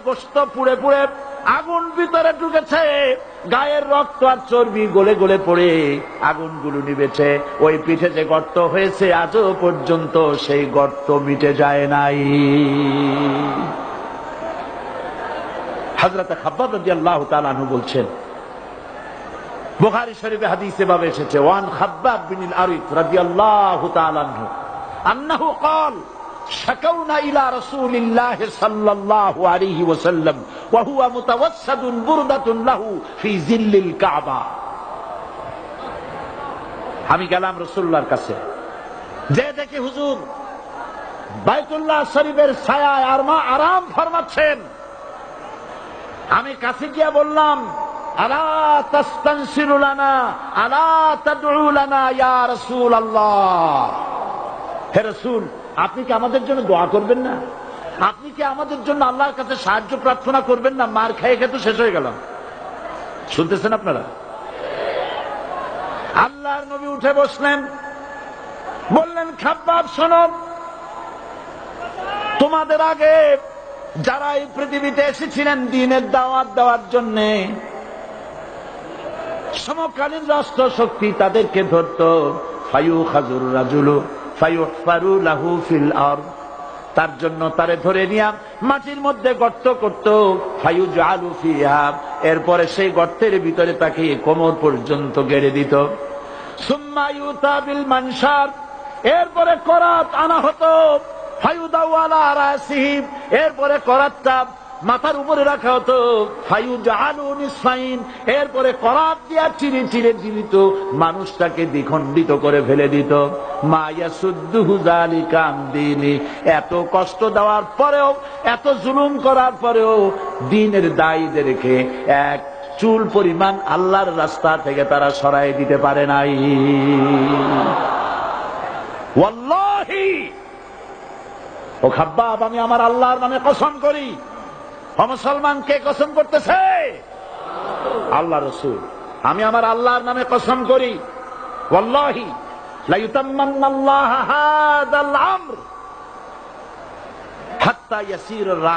গোশত পুড়ে পুড়ে আগুন ভিতরে ঢুকেছে, গায়ের রক্ত আর চর্বি গলে গলে পড়ে আগুনগুলো নিভেছে। ওই পিঠে যে গর্ত হয়েছে আজও পর্যন্ত সেই গর্ত মিটে যায় নাই। হযরত খাব্বাব রাদিয়াল্লাহু তাআলা আনহু বলছেন, বুখারী শরীফে হাদিসে ভাবে এসেছে, ওয়ান খাব্বাব বিন আল-আরিফ রাদিয়াল্লাহু তাআলা আনহু আন্নাহু قال شكونا إلى رسول الله صلى الله عليه وسلم وهو متوسد بردة له في ظل الكعبة। আমি গেলাম রাসূলুল্লাহর কাছে, যে দেখি হুজুর বাইতুল্লাহ শরীফের ছায়ায় আরাম ফরমাচ্ছেন। আমি কাছে গিয়ে বললাম, আলা তাস্তানসিরু লানা আলা তাদউ লানা ইয়া রাসূলুল্লাহ, হে রাসূল আপনি কি আমাদের জন্য দোয়া করবেন না? আপনি কি আমাদের জন্য আল্লাহর কাছে সাহায্য প্রার্থনা করবেন না? মার খেয়ে খেয়ে তো শেষ হয়ে গেলাম। শুনতেছেন আপনারা? আল্লাহর নবী উঠে বসলেন, বললেন, খাব্বাব শোনো, তোমাদের আগে যারা এই পৃথিবীতে এসেছিলেন দ্বীনের দাওয়াত দেওয়ার জন্য, সমকালীন রাষ্ট্র শক্তি তাদেরকে ধরত, ফায়ুখাজুর রাজুলু ফায়ুহফারু লাহু ফিল আরদ, তার জন্য তারে ধরে নিয়া মাটির মধ্যে গর্ত করত, ফায়ুজআলু ফিহা, এরপরে সেই গর্তের ভিতরে তাকে কোমর পর্যন্ত গেড়ে দিত। সুম্মা ইউতা বিল মানশার, এরপরে করাত আনা হতো, ফায়ুদাউ আলা রাসিহি, এরপরে করাতটা মাথার উপরে রাখা হতো, ফায়ুজআলু নিসফাইন, এরপরে করাত দিয়া চিরে চিরে দিত, মানুষটাকে দ্বিখণ্ডিত করে ফেলে দিত। মা ইয়াসুদ্দুহু যালিকা আন দীনি, এত কষ্ট দেওয়ার পরেও, এত জুলুম করার পরেও দ্বীনের দায়ীদেরকে এক চুল পরিমাণ আল্লাহর রাস্তা থেকে তারা সরাই দিতে পারে নাই। ওয়াল্লাহি, ও খাব্বাব, আমি আমার আল্লাহর নামে কসম করি। ও মুসলমান, কে কসম করতেছে? আল্লাহ রাসূল। আমি আমার আল্লাহর নামে কসম করি, ওয়াল্লাহি লা ইউতাম্মান্নাল্লাহু হাযাল আমর হাত্তা ইয়াসির